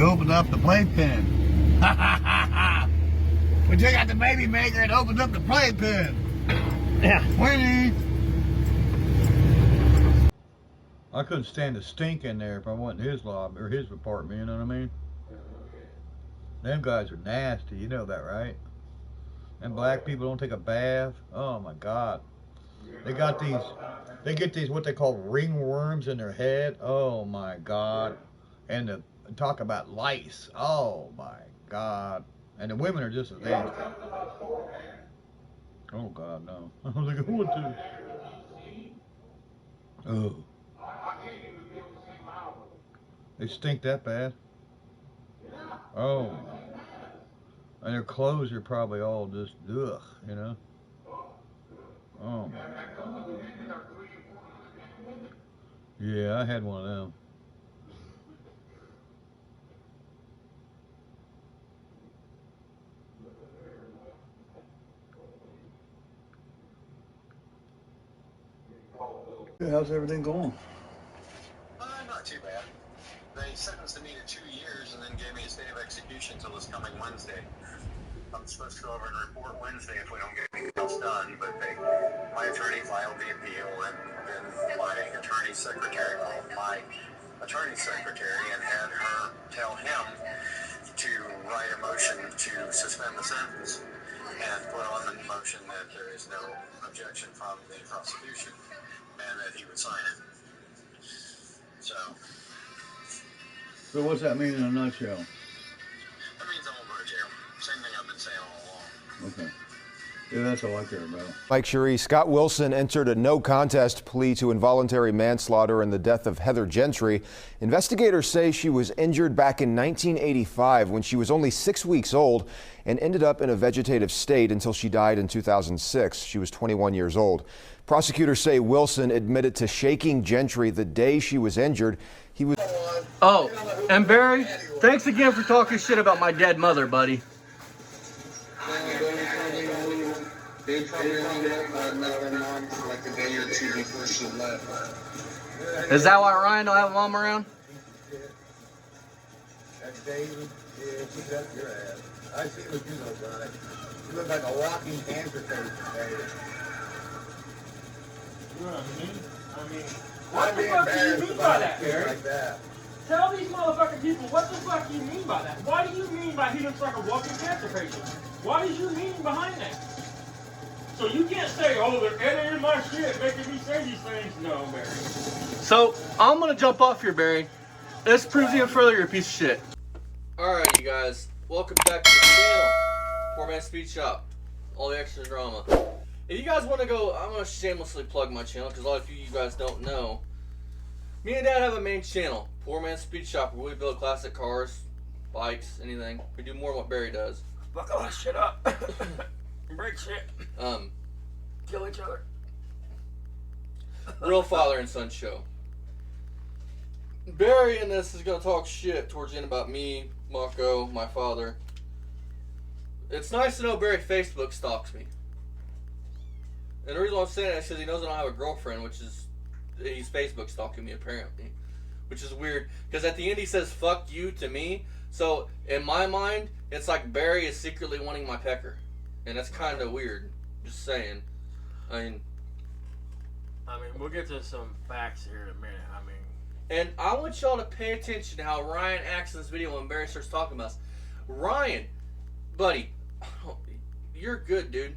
opened up the playpen. We took out the baby maker and opened up the playpen. Yeah. Winnie. I couldn't stand the stink in there if I went in his lobby or his apartment, you know what I mean? Them guys are nasty, you know that, right? And black people don't take a bath. Oh my God. They get these what they call ringworms in their head. Oh my God. And talk about lice. Oh my God. And the women are just as dangerous. Oh God, no. I was like, who would do? Oh. They stink that bad. Oh. And their clothes are probably all just ugh, you know. Oh my God. Yeah, I had one of them. How's everything going? Not too bad. They sentenced me to 2 years and then gave me a state of execution until this coming Wednesday. I'm supposed to go over and report Wednesday if we don't get anything else done, but my attorney filed the appeal, and then my attorney's secretary called my attorney's secretary and had her tell him to write a motion to suspend the sentence and put on the motion that there is no objection from the prosecution and that he would sign it. So what's that mean in a nutshell? That means I won't go to jail. Same thing I've been saying all along. Okay. Yeah, that's all I care about. Mike Cherie, Scott Wilson entered a no contest plea to involuntary manslaughter in the death of Heather Gentry. Investigators say she was injured back in 1985 when she was only 6 weeks old and ended up in a vegetative state until she died in 2006. She was 21 years old. Prosecutors say Wilson admitted to shaking Gentry the day she was injured. He was. Oh, and Barry, thanks again for talking shit about my dead mother, buddy. They probably only met their mom for like a day or two before she left. Is that why Ryan don't have a mom around? That's David. Yeah, she's up your ass. I see what you look like. You look like a walking cancer patient, You know what I mean? What the fuck do you mean by that, Barry? Like that. Tell these motherfucking people, what the fuck do you mean by that? Why do you mean by he looks like a walking cancer patient? What is your meaning behind that? So you can't say, oh, they're editing my shit, making me say these things. No, Barry. So, I'm gonna jump off here, Barry. This proves even further you're a piece of shit. Alright, you guys. Welcome back to the channel. Poor Man's Speed Shop. All the extra drama. If you guys want to go, I'm going to shamelessly plug my channel because a lot of you guys don't know. Me and Dad have a main channel, Poor Man's Speed Shop, where we build classic cars, bikes, anything. We do more than what Barry does. Fuck all that shit up. Break shit. Kill each other. Real father and son show. Barry in this is going to talk shit towards the end about me, Mako, my father. It's nice to know Barry Facebook stalks me. And the reason why I'm saying that is because he knows I don't have a girlfriend, which is, he's Facebook stalking me apparently. Which is weird, because at the end he says, fuck you to me. So, in my mind, it's like Barry is secretly wanting my pecker. And that's kind of weird. Just saying. I mean, we'll get to some facts here in a minute. And I want y'all to pay attention to how Ryan acts in this video when Barry starts talking about us. Ryan, buddy, you're good, dude.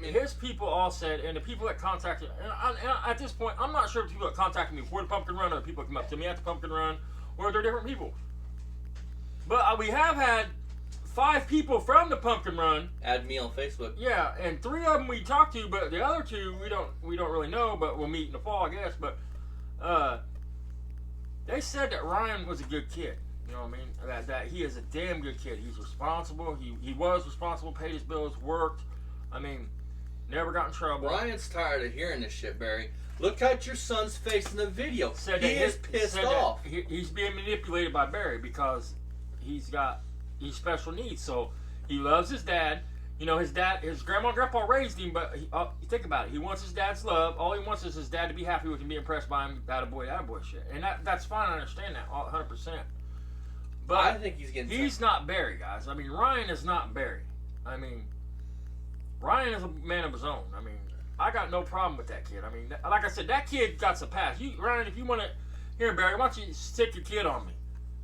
His people all said, and the people that contacted, and at this point, I'm not sure if the people that contacted me before the pumpkin run or the people that come up to me at the pumpkin run, or they're different people. But we have had 5 people from the pumpkin run add me on Facebook. Yeah, and 3 of them we talked to, but the other 2 we don't really know. But we'll meet in the fall, I guess. But they said that Ryan was a good kid. You know what I mean? That he is a damn good kid. He's responsible. He was responsible, paid his bills, worked. Never got in trouble. Ryan's tired of hearing this shit, Barry. Look at your son's face in the video. He is pissed off. He's being manipulated by Barry because he's special needs. So he loves his dad. You know, his grandma and grandpa raised him, but you think about it. He wants his dad's love. All he wants is his dad to be happy with him, be impressed by him. Attaboy, attaboy shit. And that's fine. I understand that 100%. But I think he's getting. he's not Barry, guys. I mean, Ryan is not Barry. I mean, Ryan is a man of his own. I mean, I got no problem with that kid. I mean, like I said, that kid got some pass. Ryan, if you want to, here, Barry, why don't you stick your kid on me?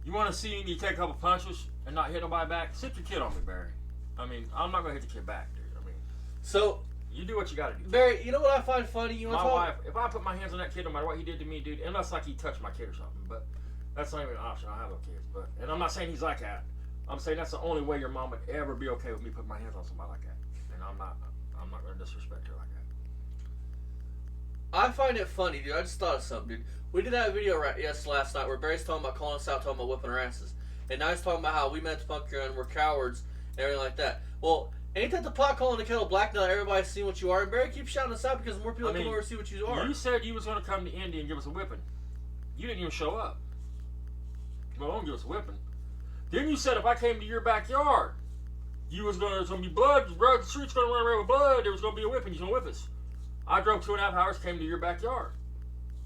You want to see me take a couple punches and not hit nobody back? Stick your kid on me, Barry. I mean, I'm not gonna hit the kid back, dude. I mean, so you do what you gotta do. Barry, you know what I find funny? You My wife, if I put my hands on that kid, no matter what he did to me, dude, unless like he touched my kid or something, but that's not even an option. I have no kids, but and I'm not saying he's like that. I'm saying that's the only way your mom would ever be okay with me putting my hands on somebody like that, and I'm not gonna disrespect her like that. I find it funny, dude. I just thought of something, dude. We did that video last night where Barry's talking about calling us out, talking about whipping our asses, and now he's talking about how we met the punk and we're cowards and everything like that. Well, ain't that the pot calling the kettle black now? Everybody's seeing what you are, and Barry keeps shouting us out because more people come over to see what you are. You said you was gonna come to Indy and give us a whipping. You didn't even show up. Well, don't give us a whipping. Then you said if I came to your backyard, there's gonna be blood, the street's gonna run around with blood, there was gonna be a whipping, you're gonna whip us. I drove 2.5 hours, came to your backyard.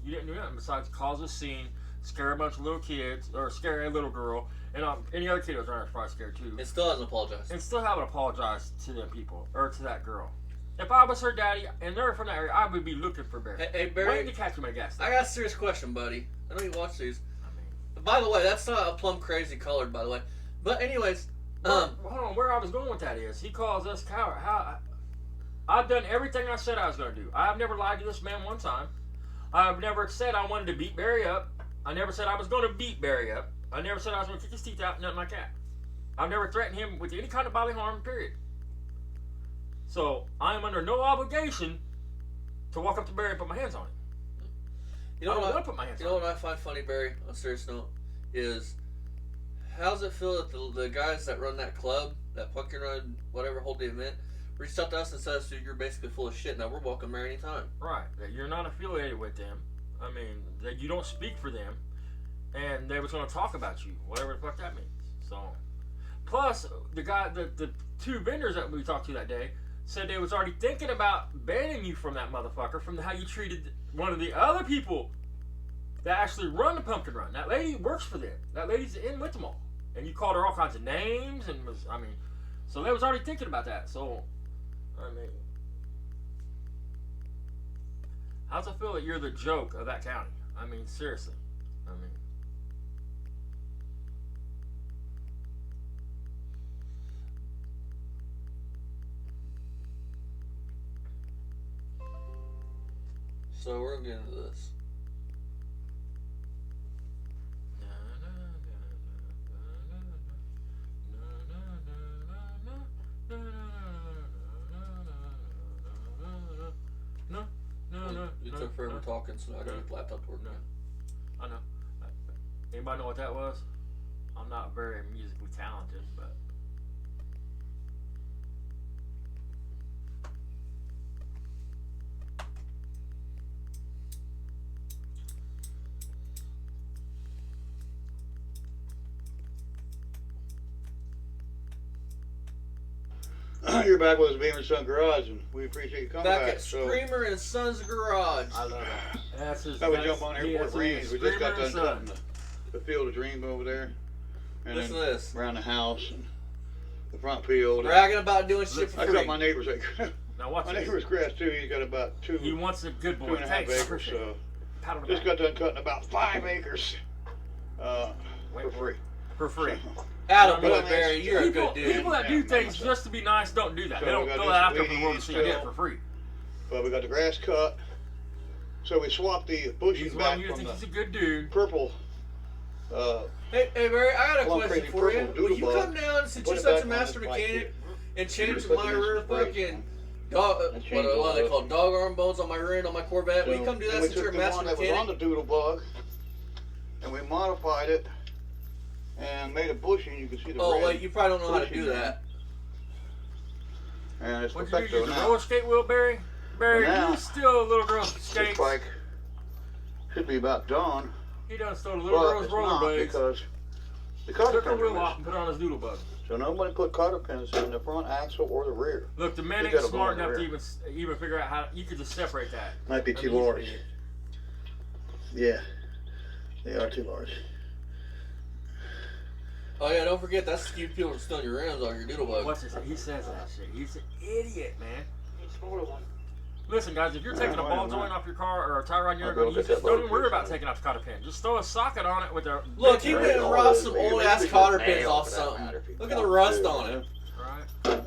You didn't do nothing besides cause a scene, scare a bunch of little kids, or scare a little girl, and any other kid that was around was probably scared too. And still hasn't apologized. And still haven't apologized to them people, or to that girl. If I was her daddy, and they're from that area, I would be looking for Barry. Hey, Barry, waiting to catch him at a gas station. I got a serious question, buddy. I know you watch these. I mean, By the way, that's not a plum crazy colored, by the way. But anyways, hold on. Where I was going with that is, he calls us coward. I've done everything I said I was going to do. I have never lied to this man one time. I've never said I wanted to beat Barry up. I never said I was going to beat Barry up. I never said I was going to kick his teeth out, nothing like that. I've never threatened him with any kind of bodily harm, period. So, I am under no obligation to walk up to Barry and put my hands on him. you know I don't what? want to put my hands You on know him. what I find funny, Barry? On a serious note, is how's it feel that the guys that run that club, that Pumpkin Run, whatever, hold the event, reached out to us and said, "So you're basically full of shit. Now we're welcome there anytime." Right. That you're not affiliated with them. I mean, that you don't speak for them. And they was going to talk about you, whatever the fuck that means. So, plus, the two vendors that we talked to that day said they was already thinking about banning you from that motherfucker from how you treated one of the other people that actually run the Pumpkin Run. That lady works for them. That lady's in with them all. And you called her all kinds of names and so they was already thinking about that. So, I mean, how's it feel that you're the joke of that county? I mean, seriously. I mean, So we're gonna get into this. You took forever talking, so now I gotta get the laptop to work. No. I know. Anybody know what that was? I'm not very musically talented, but You're back with us, Beamer Son Garage, and we appreciate you coming Back back. at Screamer and Son's Garage. I love that. That's his. So we jump on Airport he Range. is We just got Screamer done and cutting the Field of Dreams over there, and Listen then to this. around the house and the front field. Bragging about doing shit for I free. cut my neighbor's acre. Now watch My this. neighbor's grass too. He's got about He wants a good boy. 2.5 Thanks. I acres. appreciate it. So Pat on the just back. got done cutting about 5 acres for free. For free. Atta But boy, Barry, you're a good dude. People that do things just to be nice don't do that. So They don't we gotta throw do that out some there for the world to see. I did it for free. But we got the grass cut. So we swapped the bushing He's back one you from think the he's a good dude. purple. Hey, Barry, I got a Plum question crazy for you. purple Will you doodle come down since Put you're it such back a on master this bike mechanic here. and change Put my this rear brake fucking on. dog? And change What all are they that. called? Dog arm bones on my rear end on my Corvette. Will you come do that and we since you're a took the master one that was on mechanic? the doodle bug, and we modified it and made a bushing. You can see the Oh red wait, you probably don't know how to bushing do there. that. And it's What'd you do? perfecto Use a now. roller skate wheel, Barry? Barry, Well, now, you still a little girl's This skates. bike should be about done, He done stole a little but girl's it's not rollerblades. because the cotter Took her pins wheel are off missing. and put it on his doodle bug. So nobody put cotter pins in the front axle or the rear. Look, the man You ain't gotta go smart in the enough to rear. even figure out how you could just separate that. Might be I too mean, he's an large. idiot. Yeah, they are too large. Oh yeah, don't forget that's to keep people from stealing your rims on your doodle bug. What's this? He says that shit. He's an idiot, man. It's a smaller one. Listen, guys, if you're taking a why ball not? joint off your car or a tie rod, you're I'll going go to use get it. that Don't even ball worry about too. taking off the cotter pin. Just throw a socket on it with a. Look, he went and robbed some Right. old ass cotter pins off something. Look at the rust on it. Right. I mean,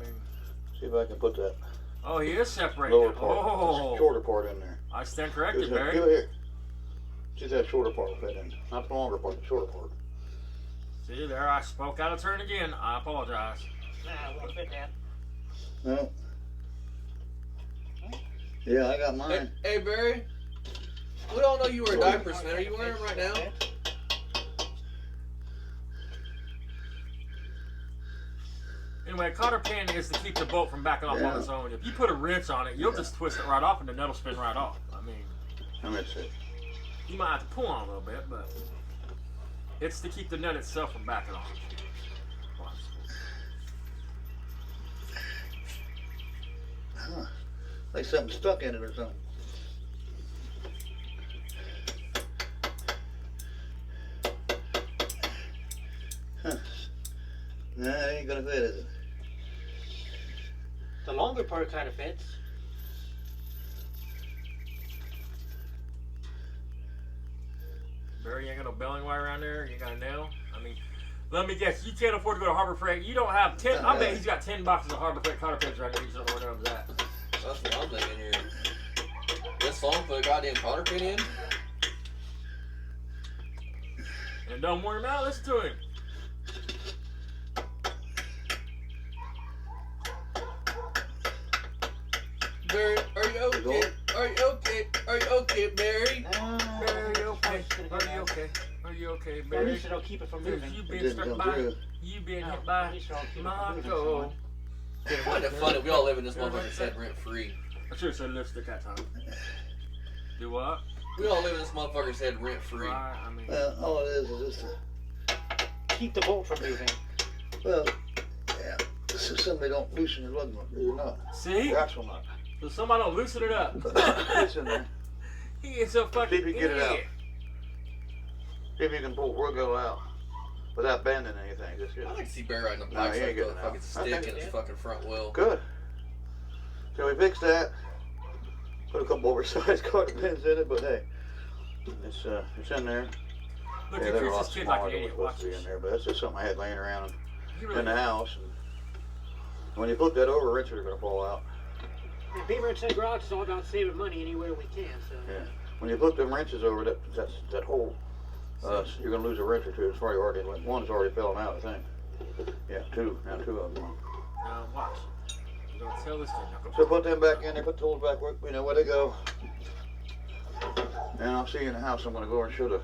See if I can put that oh, he is separating. lower it. part, Oh, shorter part in there. I stand Give corrected, it Barry. here. See that shorter part will fit in. Not the longer part, the shorter part. See, there I spoke out of turn again. I apologize. Nah, it won't fit that. No. Yeah, I got mine. Hey Barry, we all know you wear diapers, man. Are you wearing them right now? Anyway, a cotter pin is to keep the bolt from backing off on its own. If you put a wrench on it, you'll just twist it right off and the nut will spin right off. I mean, Let me see. you might have to pull on it a little bit, but it's to keep the nut itself from backing off. Huh. Like something stuck in it or something. Huh. Nah, it ain't gonna fit, is it? The longer part kind of fits. Barry, you ain't got no belling wire around there? You ain't got a nail? I mean, let me guess, you can't afford to go to Harbor Freight. You don't have 10. I bet he's got 10 boxes of Harbor Freight cotter pins right here. You just don't know where they're at. That's what I'm thinking here. This long put a goddamn cotter pin in? And don't worry about it. Listen to him. Barry, are you okay? Are you okay? Are you okay, Barry? Barry, you okay? Are you okay? Are you okay, At Barry? least it'll keep it from Because moving. you It been didn't struck come by, through. you been No, hit by at least it'll keep it from moving. Marco. I find it funny we all live in this motherfucker's head rent free. I should have said lipstick that time. Do what? We all live in this motherfucker's head rent free. Right, I mean, Well, all it is just Keep the bolt from moving. well, yeah. So somebody don't loosen your lug nut, or not. see? The actual nut. So somebody don't loosen it up. It's in there. He is a fucking See if you can get it out. idiot. See if you can pull wiggle out without bending anything. Just I get like to see Barry riding a No, bike he ain't with getting a out. fucking I stick think in his fucking front wheel. good. So we fixed that. Put a couple oversized cotter pins in it, but hey, it's in there. Look, Yeah, he they were a treats lot this kid smaller like an than idiot. was Watch supposed to be this. in there, but that's just something I had laying around He in really, the house. And when you flip that over, wrenches are gonna fall out. And Beaver and Ted Garage is all about saving money anywhere we can. So Yeah. When you flip them wrenches over, that hole, you're gonna lose a wrench or two. It's probably already one's already falling out, I think. Yeah, two. Now two of them. now watch. You're gonna tell this kid. Now, So put them back in there. Put the holes back where where they go. And I'll see you in the house. I'm gonna go and show the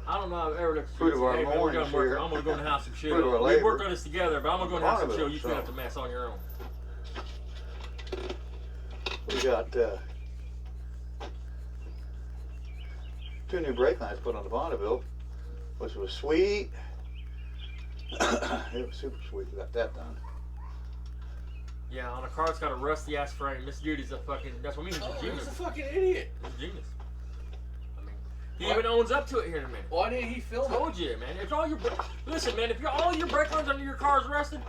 I don't know if I've ever looked at Fruit of our hey, man, we're loins gonna work. here. I'm gonna go in the house and chill. Fruit of our We labor. worked on this together, but I'm gonna go in the house and Part of chill. it, You clean so. up the mess on your own. We got 2 new brake lines put on the Bonneville, which was sweet. It was super sweet. We got that done. Yeah, on a car that's got a rusty ass frame. This dude is a fucking. That's what I mean. He's Oh, a he's genius. a fucking idiot. He's a genius. I mean, he What? even owns up to it here in a minute. Why didn't he film it? Told you, man. If all your listen, man, if all your brake lines under your car is rusted,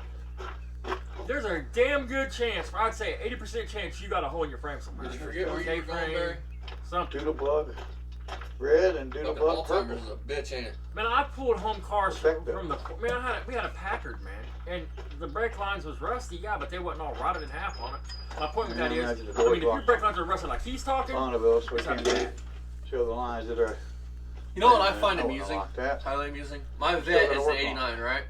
there's a damn good chance. I'd say an 80% chance you got a hole in your frame somewhere. Did you forget where you were going, K-frame, Barry? Something. Doodle bug red and doodle Fucking bug purple. Alzheimer's is a bitch, ain't it? Man, I pulled home cars Perfecto. from the. Man, we had a Packard, man, and the brake lines was rusty, yeah, but they wasn't all rotted in half on it. My point with that Yeah, is, I just I mean, if your blocked brake lines are rusted like he's talking, Bonneville, so we it's not can bad. show the lines that are. You know what I find I wouldn't amusing? lock that. Highly amusing. My Still vet gotta is work an on it. 89, right?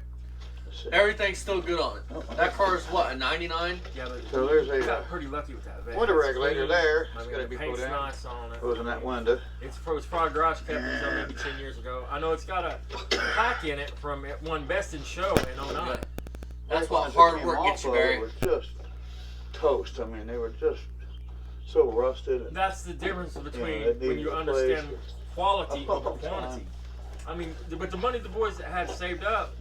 Let's see. Everything's still good on it. Oh, That car is what, a 99? Yeah, but So there's we a got pretty lucky with that. window It's regulator clean. there. I It's mean, gotta the be paint's put in. nice on it. Goes in that window. It's probably garage kept until maybe 10 years ago. I know it's got a plaque in it from it won Best in Show in 09. That's Brake what lines hard that came work gets you, off of Barry. were just toast. I mean, they were just so rusted. And, That's the difference between that when needed you replaced. understand quality over Oh, quantity. I mean, with the money the boys had saved up,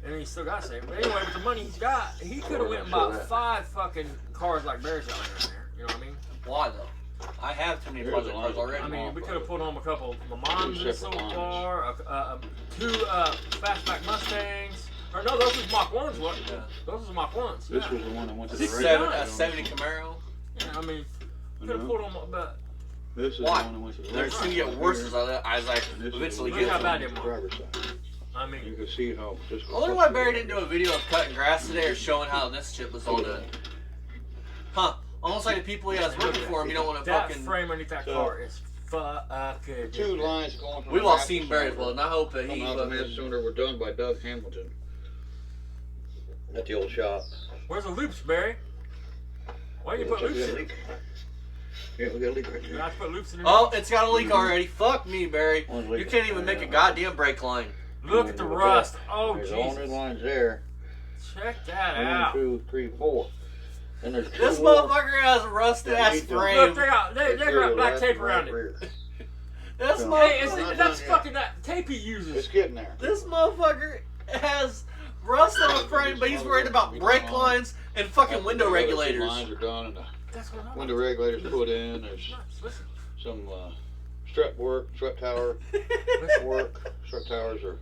and he still got saved. But anyway, with the money he's got, he could have went and bought 5 fucking cars like Barry's got in there. You know what I mean? Why though? I have too many There's project a cars lot of already. I mean, we Off could have of put on a couple Lamondas so separate lines. far, 2 fastback Mustangs. Or no, those was Mach 1s, what? Yeah. Those was Mach 1s. This yeah. was the one that went to the Six, radio. seven, 70 Camaro. Yeah, I mean, could have put on, but This is Why? the one that went to the They're radio. just gonna get worse as I And this is eventually the Look get how to bad them. they are. driver's side. I You mean, can see how just. I wonder why Barry didn't do a video of cutting grass today or showing how this shit was on it. Huh. Almost like the people he has working for him, you don't want to that fucking... frame underneath that car is fucking. Two lines going from We've the all master seen Barry as cylinder. well, and I hope that he Coming out the master fucking... cylinder were done by Doug Hamilton at the old shop. Where's the loops, Barry? Why you put Looks like loops we got a in? leak. Yeah, we got a leak right You there. have to put loops in it. Oh, it's got a leak already. Fuck me, Barry. One's You leaking. can't even make a goddamn brake line. Look at the rust. Oh, There's only Jesus. lines there. Check that 1, out. 2, 3, 4. And there's 2 This more. motherfucker has rusted ass Look, Look, frame. they got black tape around it. Rear. This So- Hey, is motherfucker, it, that's fucking that tape he uses. It's getting there. this motherfucker has rust on the frame, but he's worried about brake lines and fucking window The regulators. lines are done and the That's what I'm window regulators put in. There's Listen. some strut work, strut tower work. Strut towers are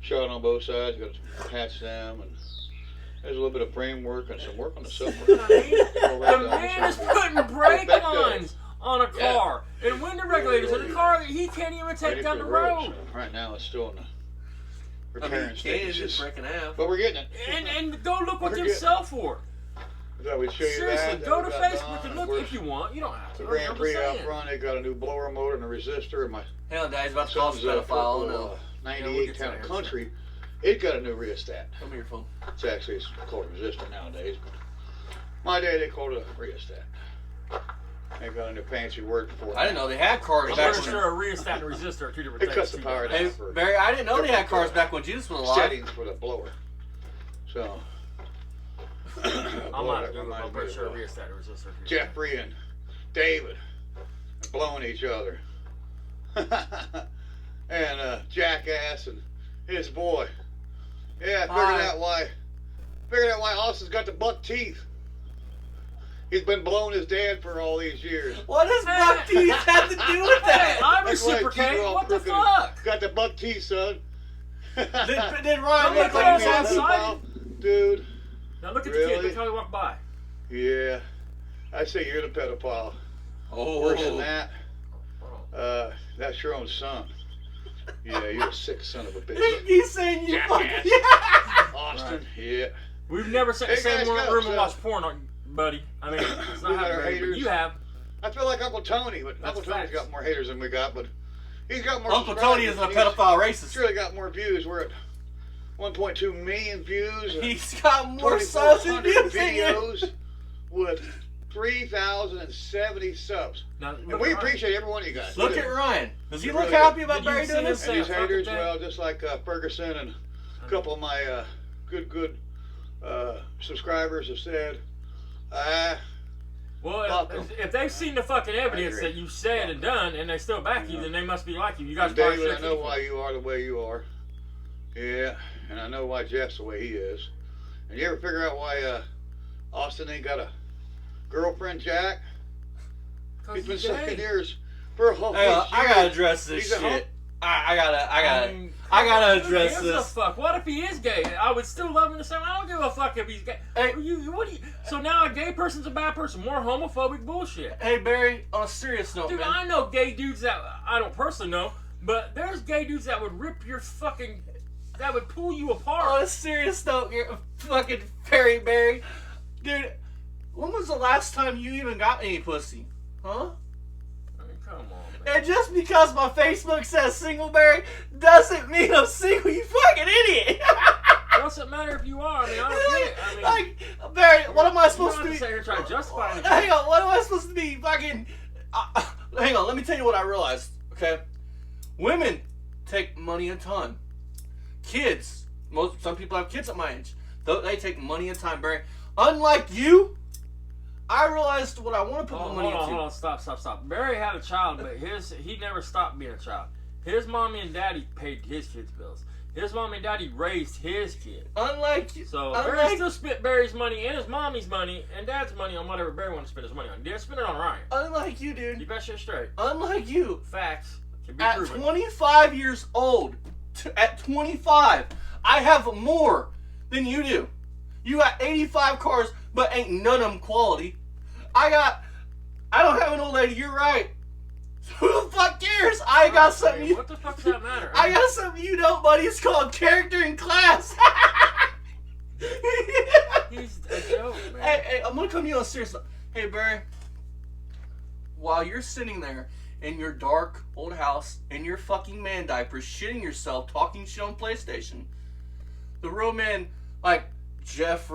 shot on both sides. You got to patch them, and there's a little bit of frame work and some work on the subframe. The man is putting brake lines on a car and window regulators in a car that he can't even take Ready down for the road. road. So right now it's still in the I mean, repairing you can't stages. just break in half. But we're getting it. And go look what We're you getting sell for. I thought we'd show you Seriously, that. go That to we got Facebook done. and Of look course, if you want. You don't have the to. Grand I'm Prix just out saying. front, they got a new blower motor and a resistor, and my Hell, Daddy's about to call us son's a pedophile. purple, No. 98 get Town that. Country. It got a new rheostat. Come here, your phone. It's actually called a resistor nowadays, but my day they called it a rheostat. They got a new fancy word for it. I didn't know they had cars I'm back pretty when... sure a rheostat and a resistor are two different It things. cuts the too. power Hey, down for Barry, I didn't know they had cars back when Jesus was alive. settings for the blower. So I'm not that Google, reminds I'm me pretty of, sure a rheostat and a resistor. are two Jeffrey and David blowing each other. And Jackass and his boy. Yeah, figured out why Austin's got the buck teeth. He's been blowing his dad for all these years. What does buck teeth have to do with Hey, that? I That's why his teeth reciprocate. are all What the crooked. fuck? Got the buck teeth, son. Did Ryan Don't look look like at he us had outside. Dude, Now look at the kid. Really? Look how he walked by. yeah. I say you're the pedophile. Oh, Worse than that, that's your own son. Yeah, you're a sick son of a bitch. He's saying you Jackass. fucking... Austin, yeah. We've never sat in the Hey, same guys, room go, and so- watched porn, buddy. I mean, it's We not got our happening, but haters. you have. I feel like Uncle Tony, but That's Uncle Tony's facts. got more haters than we got, but he's got more Uncle Tony is a subscribers. pedophile He's racist. surely got more views. We're at 1.2 million views. and He's got more subs than 2,400 you videos with 3,070 subs. Now, And look we at Ryan. appreciate every one of you guys. Look at Ryan. Does he You look really happy do. about Did you Barry see doing him this? say- And these fucking haters, thing. well, just like Ferguson and a couple of my good subscribers have said, Well, Fuck 'em. if they've seen the fucking evidence agree. that you said and done, and they still back you, then they must be like you. You guys and probably David, I should know why you are the way you are. Yeah, and I know why Jeff's the way he is. And you ever figure out why Austin ain't got a girlfriend, Jack? He's been sucking ears for a whole Hang on, I gotta years. address this He's a shit. hump. I gotta mean, address who gives a this. fuck? What if he is gay? I would still love him the same. I don't give a fuck if he's gay. Hey. What do you? So now a gay person's a bad person? More homophobic bullshit. Hey Barry, on a serious note, Dude, man. I know gay dudes that I don't personally know, but there's gay dudes that would rip your fucking, that would pull you On apart. a serious note, you're fucking Barry. Dude, when was the last time you even got any pussy? Huh? I mean, come on, man. And just because my Facebook says single, Barry, doesn't mean I'm single, you fucking idiot! Doesn't matter if you are. I mean, I don't get it. I mean, like, Barry, what am I you don't supposed have to to be? sit here and try to justify anything. Hang on, what am I supposed to be fucking... hang on, let me tell you what I realized, okay? Women take money a ton. Kids, some people have kids at my age. They take money and time, Barry. Unlike you, I realized what I want to put my money into. Hold on, stop. Barry had a child, but he never stopped being a child. His mommy and daddy paid his kids' bills. His mom and daddy raised his kid. Unlike you. So Barry still spent Barry's money and his mommy's money and dad's money on whatever Barry wanted to spend his money on. He didn't spend it on Ryan. Unlike you, dude. Keep that shit straight. Unlike you. Facts can be At proven. 25 years old, at 25, I have more than you do. You got 85 cars, but ain't none of them quality. I don't have an old lady, you're right. Who the fuck cares? I got something you... What the fuck does that matter? I got something you don't, buddy. It's called character and class. He's a joke, man. Hey, I'm gonna come to you on a serious note. Hey, Barry. While you're sitting there in your dark old house in your fucking man diapers, shitting yourself, talking shit on PlayStation, the real men like Jeff,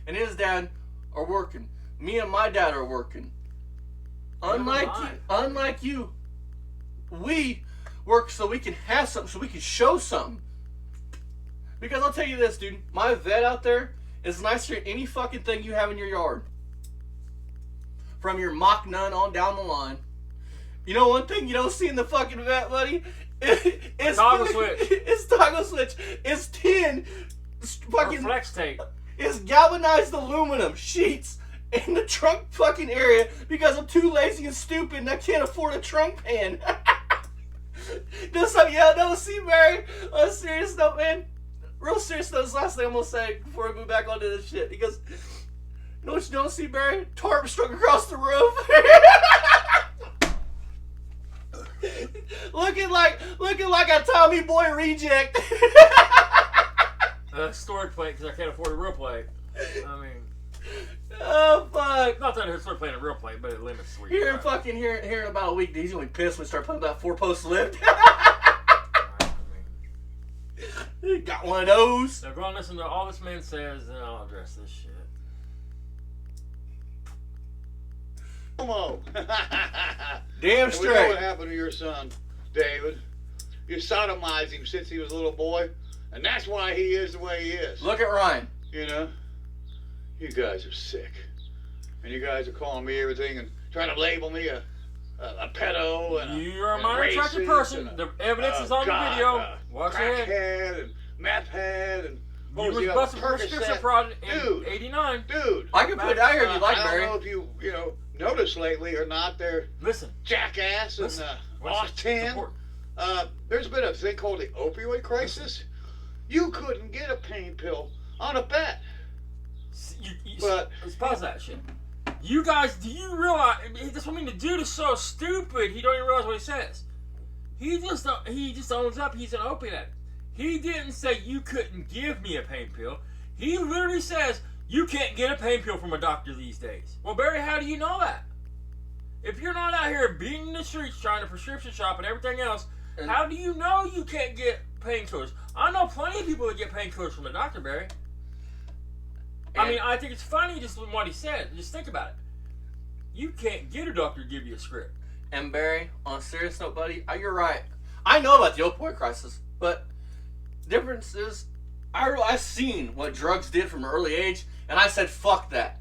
and his dad are working. Me and my dad are working. Unlike you, we work so we can have something, so we can show something. Because I'll tell you this, dude, my vet out there is nicer than any fucking thing you have in your yard. From your Mach None on down the line. You know one thing you don't see in the fucking vet, buddy? It's toggle switch. It's toggle switch. It's tin. Fucking flex tape. It's galvanized aluminum sheets in the trunk fucking area because I'm too lazy and stupid and I can't afford a trunk pan. Just something you don't see, Barry. On a serious note, man. Real serious note, this last thing I'm gonna say before I move back onto this shit. Because you know what you don't see, Barry? Tarp struck across the roof. looking like a Tommy Boy reject. Storage plate because I can't afford a real plate. I mean, oh fuck! Not that I start playing a real plate, but it limits where you Here in about a week, he's gonna be pissed when we start playing that 4-post lift. Got one of those. Now go and listen to all this man says, and I'll address this shit. Homo. Damn straight. We know what straight. happened to your son, David. You sodomized him since he was a little boy, and that's why he is the way he is. Look at Ryan. You know, you guys are sick, and you guys are calling me everything and trying to label me a pedo and You're a and minor racist attracted person. and The evidence is on the video. Watch it. Crackhead and meth head and You was busted for prescription fraud in '89. Dude, I can put it out here if you like, I Barry. don't know if you noticed lately or not. They're Listen, jackass and Austin. There's been a thing called the opioid crisis. You couldn't get a pain pill on a bet. But let's pause that shit. You guys, do you realize? That's what I mean. The dude is so stupid. He don't even realize what he says. He just owns up. He's an opiate addict. He didn't say you couldn't give me a pain pill. He literally says you can't get a pain pill from a doctor these days. Well, Barry, how do you know that? If you're not out here beating the streets trying to prescription shop and everything else, how do you know you can't get painkillers? I know plenty of people that get painkillers from a doctor, Barry. I mean, I think it's funny just what he said. Just think about it. You can't get a doctor to give you a script. And Barry, on a serious note, buddy, you're right. I know about the opioid crisis, but the difference is I've seen what drugs did from an early age, and I said, fuck that.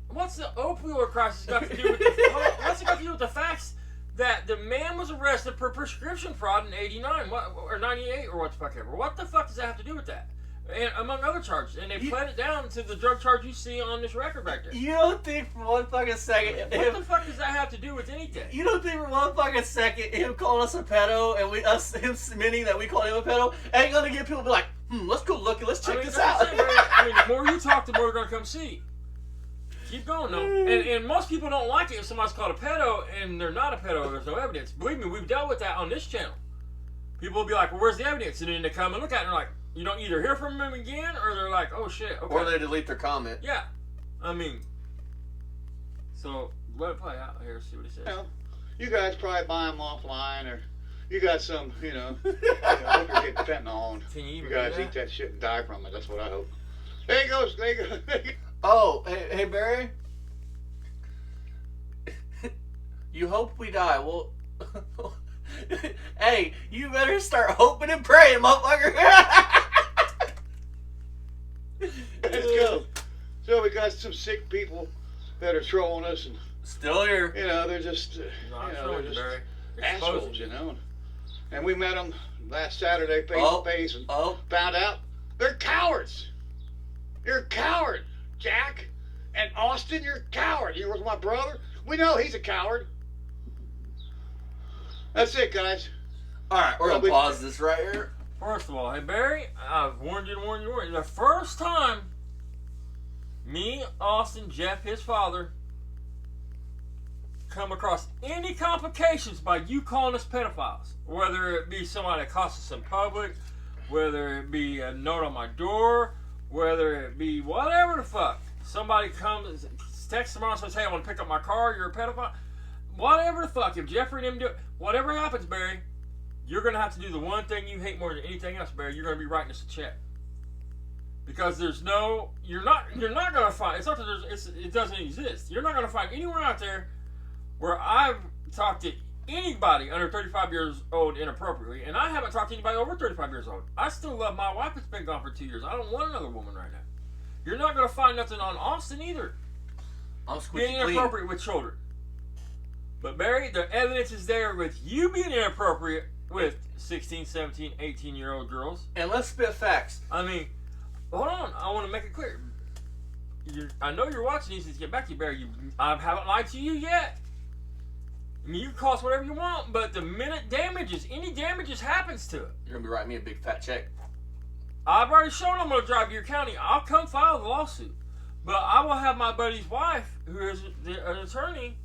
What's the opioid crisis got to do with what's it got to do with the facts that the man was arrested for prescription fraud in '89 or '98 or what the fuck ever? What the fuck does that have to do with that? And among other charges, and they played it down to the drug charge you see on this record back there. You don't think for one fucking second... What the fuck does that have to do with anything? You don't think for one fucking second him calling us a pedo and him admitting that we call him a pedo ain't gonna get people to be like, let's go look and let's check this out. The more you talk, the more you're gonna come see. Keep going, though. And most people don't like it if somebody's called a pedo and they're not a pedo. There's no evidence. Believe me, we've dealt with that on this channel. People will be like, well, where's the evidence? And then they come and look at it and they're like, you don't either hear from them again or they're like, oh shit, okay. Or they delete their comment. Yeah. I mean, so let it play out here, see what he says. You guys probably buy them offline or you got some, hope you're getting fentanyl and you guys eat that shit and die from it. That's what I hope. There he goes. Oh, hey Barry. You hope we die. Well, hey, you better start hoping and praying, motherfucker. Let's go. So we got some sick people that are trolling us and still here. They're just, Barry. assholes, and we met them last Saturday face to face and found out they're cowards. You're a coward, Jack. And Austin, you're a coward. You were my brother. We know he's a coward. That's it, guys. Alright, we're gonna pause this right here. First of all, hey Barry, I've warned you. The first time me, Austin, Jeff, his father, come across any complications by you calling us pedophiles, whether it be somebody that costs us in public, whether it be a note on my door, whether it be whatever the fuck. Somebody comes, texts tomorrow and says, hey, I want to pick up my car, you're a pedophile. Whatever the fuck, if Jeffrey and them do it, whatever happens, Barry, you're going to have to do the one thing you hate more than anything else, Barry. You're going to be writing us a check. Because there's no, you're not going to find, it's not that it doesn't exist. You're not going to find anywhere out there where I've talked to anybody under 35 years old inappropriately, and I haven't talked to anybody over 35 years old. I still love my wife that's been gone for 2 years. I don't want another woman right now. You're not going to find nothing on Austin either. I'm squeaky being inappropriate with children. But Barry, the evidence is there with you being inappropriate with 16, 17, 18-year-old girls. And let's spit facts. I mean, hold on. I want to make it clear. I know you're watching these to get back to you, Barry. I haven't lied to you yet. I mean, you can cost whatever you want, but the minute any damages happens to it. You're going to be writing me a big fat check. I've already shown I'm going to drive to your county. I'll come file the lawsuit. But I will have my buddy's wife, who is an attorney,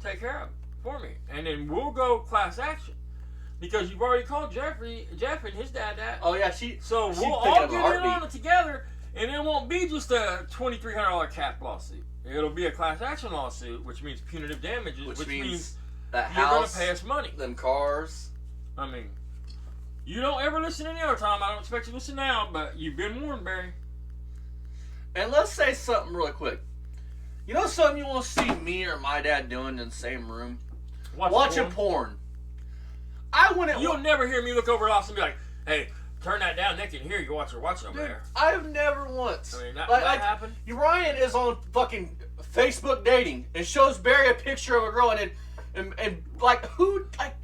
take care of it for me. And then we'll go class action. Because you've already called Jeff and his dad that. Oh, yeah, So we'll all get in on it together, and it won't be just a $2,300 cap lawsuit. It'll be a class action lawsuit, which means punitive damages, which means that you're house, going to pay us money. Them cars. I mean, you don't ever listen any other time. I don't expect you to listen now, but you've been warned, Barry. And let's say something really quick. You know something you want to see me or my dad doing in the same room? Watching porn. You'll never hear me look over at Austin and be like, hey, turn that down. They can hear you watching over there. I've never once. I mean, that happened. Ryan is on fucking Facebook dating and shows Barry a picture of a girl and like, who, like,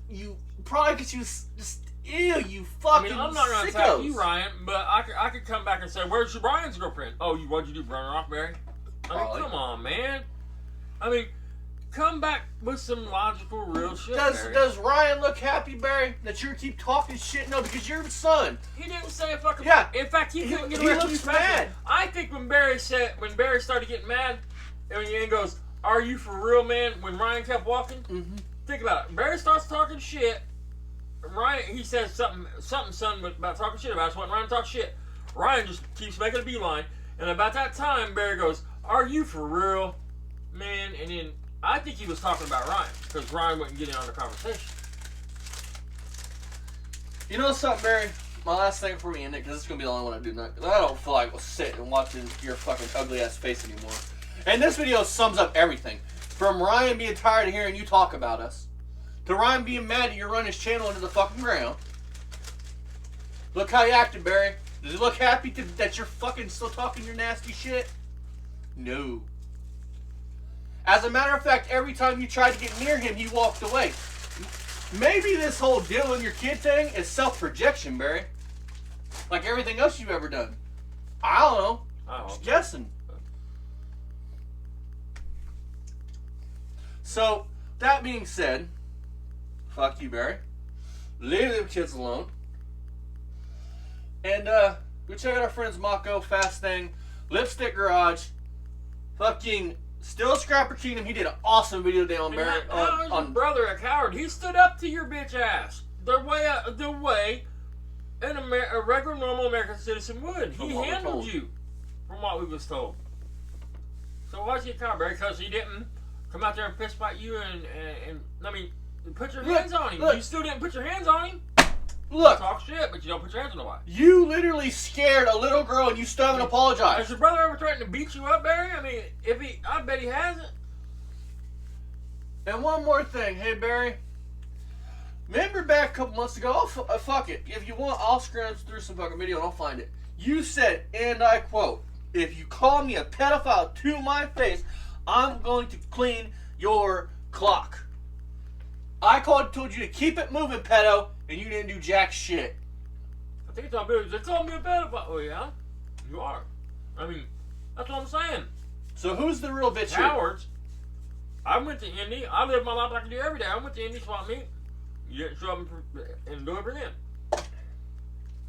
you probably because you just, ew, you fucking I'm not going to attack you, Ryan, but I could come back and say, where's your Brian's girlfriend? Oh, what'd you do, burn her off, Barry? I mean, come on, man. I mean, come back with some logical, real shit, Barry. Does Ryan look happy, Barry, that you keep talking shit? No, because you're his son. He didn't say a fucking... Yeah. In fact, he couldn't get He away from looks you. mad. I think when Barry started getting mad, and he goes, are you for real, man? When Ryan kept walking, think about it. Barry starts talking shit. Ryan, he says something, son, about talking shit about us. When Ryan talks shit, Ryan just keeps making a beeline. And about that time, Barry goes, are you for real, man? And then I think he was talking about Ryan, because Ryan wouldn't get in on the conversation. You know something, Barry? My last thing before we end it, because this is going to be the only one I do not, because I don't feel like sitting and watching your fucking ugly ass face anymore. And this video sums up everything. From Ryan being tired of hearing you talk about us, to Ryan being mad that you're running his channel into the fucking ground. Look how you acted, Barry. Does he look happy that you're fucking still talking your nasty shit? No. As a matter of fact, every time you tried to get near him, he walked away. Maybe this whole deal with your kid thing is self-projection, Barry. Like everything else you've ever done. I don't know. Just guessing. So, that being said, fuck you, Barry. Leave them kids alone. And, go check out our friends Mako, Fast Thing, Lipstick Garage, fucking Still Scrapper Kingdom. He did an awesome video today on Barry. How is your brother a coward? He stood up to your bitch ass. The way a regular, normal American citizen would. He handled you, from what we was told. So why's he a coward, Barry? Because he didn't come out there and fist fight you and I mean, put your hands on him. You still didn't put your hands on him. Look. Talk shit, but you don't put your hands on nobody. You literally scared a little girl and you still haven't apologized. Has your brother ever threatened to beat you up, Barry? I mean, I bet he hasn't. And one more thing. Hey, Barry. Remember back a couple months ago, fuck it. If you want, I'll scrounge through some fucking video and I'll find it. You said, and I quote, if you call me a pedophile to my face, I'm going to clean your clock. I told you to keep it moving, pedo, and you didn't do jack shit. I think it's all good. They called me a pedophile. Oh, yeah? You are. I mean, that's what I'm saying. So who's the real bitch here? Cowards. I went to Indy. I live my life like I do every day. I went to Indy swap meet. You didn't show up and do it for them.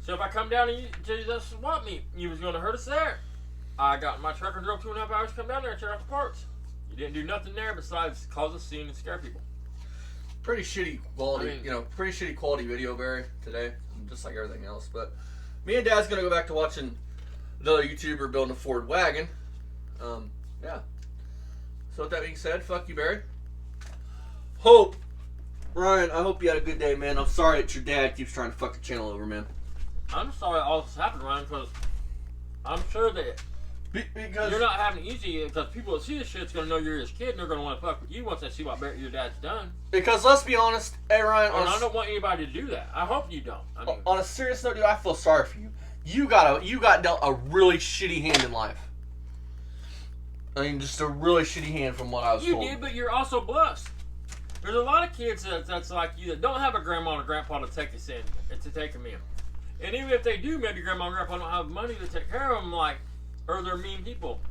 So if I come down and tell you that's swap meet, you was going to hurt us there. I got in my truck and drove 2.5 hours to come down there and check out the parts. You didn't do nothing there besides cause a scene and scare people. Pretty shitty quality, I mean, pretty shitty quality video, Barry, today, just like everything else. But me and Dad's gonna go back to watching another YouTuber building a Ford wagon. Yeah. So with that being said, fuck you, Barry. Ryan, I hope you had a good day, man. I'm sorry that your dad keeps trying to fuck the channel over, man. I'm sorry all this happened, Ryan, because I'm sure that Because you're not having it easy, because people that see this shit's going to know you're his kid and they're going to want to fuck with you once they see what your dad's done. Because let's be honest, hey Ryan, And I don't want anybody to do that. I hope you don't. I mean, on a serious note, dude, I feel sorry for you. You got dealt a really shitty hand in life. I mean, just a really shitty hand from what I was told. You did, but you're also blessed. There's a lot of kids that's like you that don't have a grandma or grandpa to take us in and to take them in. And even if they do, maybe grandma and grandpa don't have money to take care of them, or they're mean people.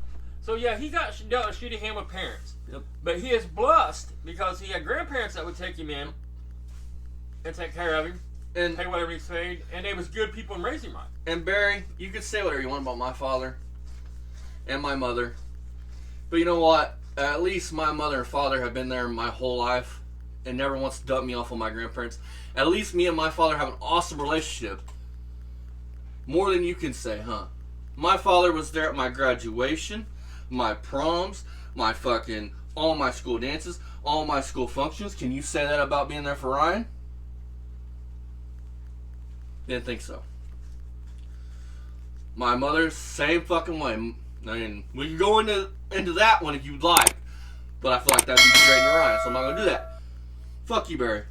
So yeah, he got dealt a shitty hand with parents. Yep. But he is blessed because he had grandparents that would take him in and take care of him and pay whatever he's paid, and they was good people and raised him right. And Barry, you can say whatever you want about my father and my mother, but you know what? At least my mother and father have been there my whole life and never once dumped me off on my grandparents. At least me and my father have an awesome relationship. More than you can say, huh? My father was there at my graduation, my proms, all my school dances, all my school functions. Can you say that about being there for Ryan? Didn't think so. My mother, same fucking way. I mean, we can go into that one if you'd like, but I feel like that'd be degrading to Ryan, so I'm not gonna do that. Fuck you, Barry.